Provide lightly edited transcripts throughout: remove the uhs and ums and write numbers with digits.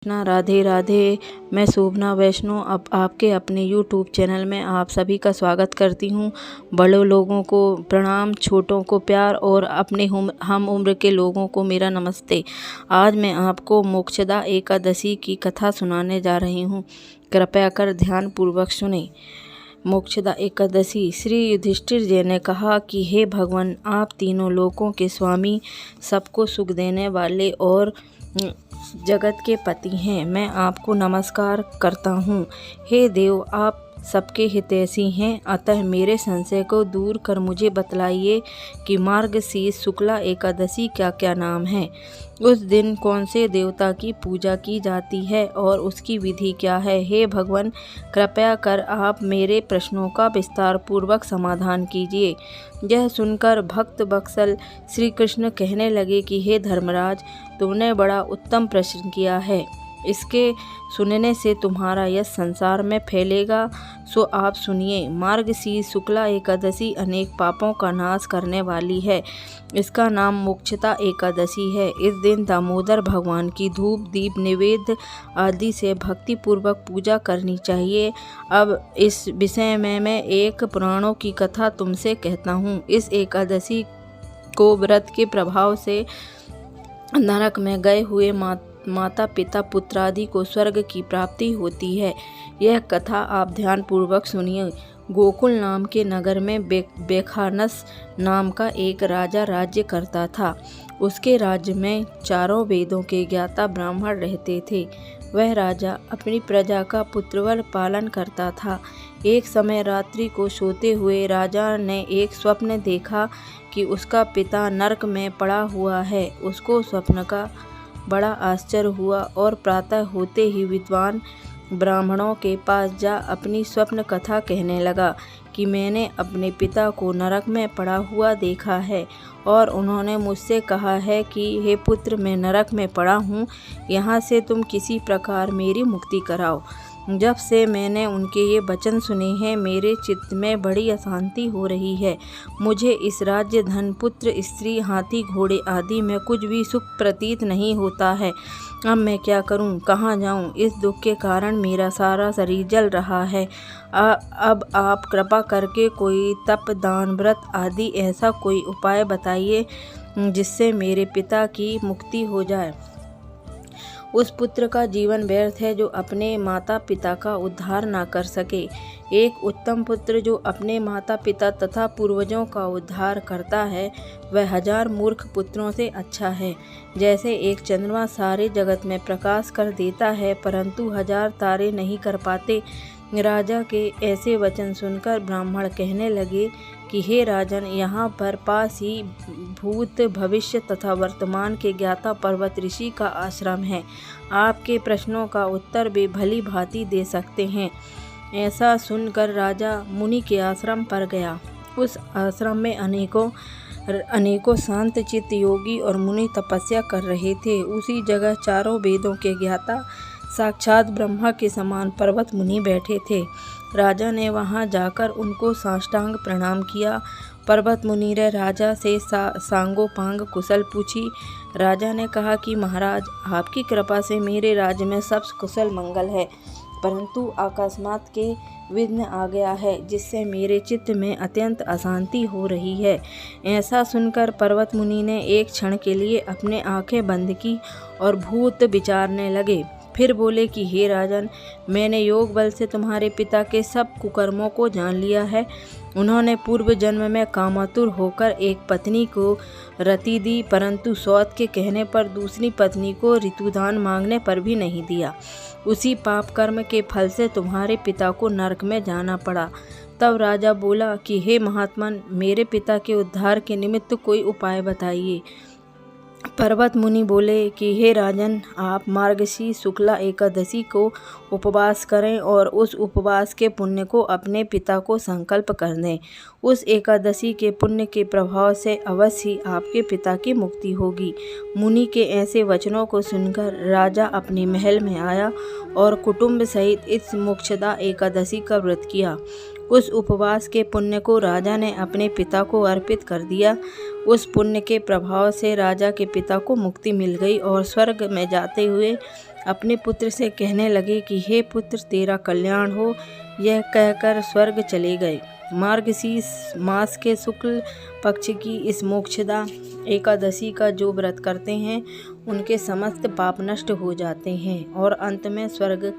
कृष्णा राधे राधे। मैं शोभना वैष्णो अब आपके अपने YouTube चैनल में आप सभी का स्वागत करती हूँ। बड़े लोगों को प्रणाम, छोटों को प्यार और अपने हम उम्र के लोगों को मेरा नमस्ते। आज मैं आपको मोक्षदा एकादशी की कथा सुनाने जा रही हूँ। कृपया कर ध्यान पूर्वक सुने। मोक्षदा एकादशी। श्री युधिष्ठिर जी ने कहा कि हे भगवान, आप तीनों लोकों के स्वामी, सबको सुख देने वाले और जगत के पति हैं। मैं आपको नमस्कार करता हूँ। हे देव, आप सबके हितैषी हैं, अतः मेरे संशय को दूर कर मुझे बतलाइए कि मार्गशीर्ष शुक्ला एकादशी का क्या नाम है। उस दिन कौन से देवता की पूजा की जाती है और उसकी विधि क्या है। हे भगवान, कृपया कर आप मेरे प्रश्नों का विस्तार पूर्वक समाधान कीजिए। यह सुनकर भक्त वत्सल श्री कृष्ण कहने लगे कि हे धर्मराज, तुमने बड़ा उत्तम प्रश्न किया है। इसके सुनने से तुम्हारा यश संसार में फैलेगा, सो आप सुनिए। मार्गशीर्ष शुक्ला एकादशी अनेक पापों का नाश करने वाली है। इसका नाम मोक्षदा एकादशी है। इस दिन दामोदर भगवान की धूप दीप निवेद्य आदि से भक्ति पूर्वक पूजा करनी चाहिए। अब इस विषय में मैं एक पुराणों की कथा तुमसे कहता हूँ। इस एकादशी को व्रत के प्रभाव से नरक में गए हुए माता पिता पुत्रादि को स्वर्ग की प्राप्ति होती है। यह कथा आप ध्यान पूर्वक सुनिए। गोकुल नाम के नगर में बेखानस नाम का एक राजा राज्य करता था। उसके राज्य में चारों वेदों के ज्ञाता ब्राह्मण रहते थे। वह राजा अपनी प्रजा का पुत्रवत पालन करता था। एक समय रात्रि को सोते हुए राजा ने एक स्वप्न देखा कि उसका पिता नरक में पड़ा हुआ है। उसको स्वप्न का बड़ा आश्चर्य हुआ और प्रातः होते ही विद्वान ब्राह्मणों के पास जा अपनी स्वप्न कथा कहने लगा कि मैंने अपने पिता को नरक में पड़ा हुआ देखा है और उन्होंने मुझसे कहा है कि हे पुत्र, मैं नरक में पड़ा हूँ, यहाँ से तुम किसी प्रकार मेरी मुक्ति कराओ। जब से मैंने उनके ये वचन सुने हैं, मेरे चित्त में बड़ी अशांति हो रही है। मुझे इस राज्य, धन, पुत्र, स्त्री, हाथी, घोड़े आदि में कुछ भी सुख प्रतीत नहीं होता है। अब मैं क्या करूं, कहाँ जाऊं? इस दुख के कारण मेरा सारा शरीर जल रहा है। अब आप कृपा करके कोई तप, दान, व्रत आदि ऐसा कोई उपाय बताइए जिससे मेरे पिता की मुक्ति हो जाए। उस पुत्र का जीवन व्यर्थ है जो अपने माता पिता का उद्धार ना कर सके। एक उत्तम पुत्र जो अपने माता पिता तथा पूर्वजों का उद्धार करता है, वह 1000 मूर्ख पुत्रों से अच्छा है। जैसे एक चंद्रमा सारे जगत में प्रकाश कर देता है, परंतु 1000 तारे नहीं कर पाते। राजा के ऐसे वचन सुनकर ब्राह्मण कहने लगे कि हे राजन, यहाँ पर पास ही भूत, भविष्य तथा वर्तमान के ज्ञाता पर्वत ऋषि का आश्रम है। आपके प्रश्नों का उत्तर वे भली भांति दे सकते हैं। ऐसा सुनकर राजा मुनि के आश्रम पर गया। उस आश्रम में अनेकों शांत चित्त योगी और मुनि तपस्या कर रहे थे। उसी जगह चारों वेदों के ज्ञाता साक्षात ब्रह्मा के समान पर्वत मुनि बैठे थे। राजा ने वहां जाकर उनको साष्टांग प्रणाम किया। पर्वत मुनि ने राजा से सांगोपांग कुशल पूछी। राजा ने कहा कि महाराज, आपकी कृपा से मेरे राज्य में सब कुशल मंगल है, परंतु अकस्मात के विघ्न आ गया है, जिससे मेरे चित्त में अत्यंत अशांति हो रही है। ऐसा सुनकर पर्वत मुनि ने एक क्षण के लिए अपने आंखें बंद की और भूत विचारने लगे। फिर बोले कि हे राजन, मैंने योग बल से तुम्हारे पिता के सब कुकर्मों को जान लिया है। उन्होंने पूर्व जन्म में कामातुर होकर एक पत्नी को रति दी, परंतु सौत के कहने पर दूसरी पत्नी को ऋतुदान मांगने पर भी नहीं दिया। उसी पाप कर्म के फल से तुम्हारे पिता को नरक में जाना पड़ा। तब राजा बोला कि हे महात्मन, मेरे पिता के उद्धार के निमित्त कोई उपाय बताइए। पर्वत मुनि बोले कि हे राजन, आप मार्गशीर्ष शुक्ला एकादशी को उपवास करें और उस उपवास के पुण्य को अपने पिता को संकल्प कर दें। उस एकादशी के पुण्य के प्रभाव से अवश्य ही आपके पिता की मुक्ति होगी। मुनि के ऐसे वचनों को सुनकर राजा अपने महल में आया और कुटुंब सहित इस मोक्षदा एकादशी का व्रत किया। उस उपवास के पुण्य को राजा ने अपने पिता को अर्पित कर दिया। उस पुण्य के प्रभाव से राजा के पिता को मुक्ति मिल गई और स्वर्ग में जाते हुए अपने पुत्र से कहने लगे कि हे पुत्र, तेरा कल्याण हो। यह कहकर स्वर्ग चले गए। मार्गशीर्ष मास के शुक्ल पक्ष की इस मोक्षदा एकादशी का जो व्रत करते हैं उनके समस्त पाप नष्ट हो जाते हैं और अंत में स्वर्ग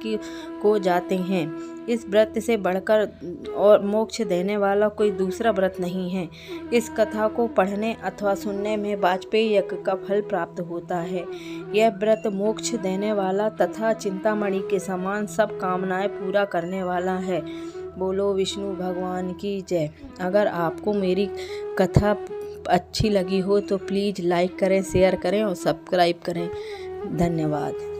को जाते हैं। इस व्रत से बढ़कर और मोक्ष देने वाला कोई दूसरा व्रत नहीं है। इस कथा को पढ़ने अथवा सुनने में वाजपेयी यज्ञ का फल प्राप्त होता है। यह व्रत मोक्ष देने वाला तथा चिंतामणि के समान सब कामनाएं पूरा करने वाला है। बोलो विष्णु भगवान की जय। अगर आपको मेरी कथा अच्छी लगी हो तो प्लीज़ लाइक करें, शेयर करें और सब्सक्राइब करें। धन्यवाद।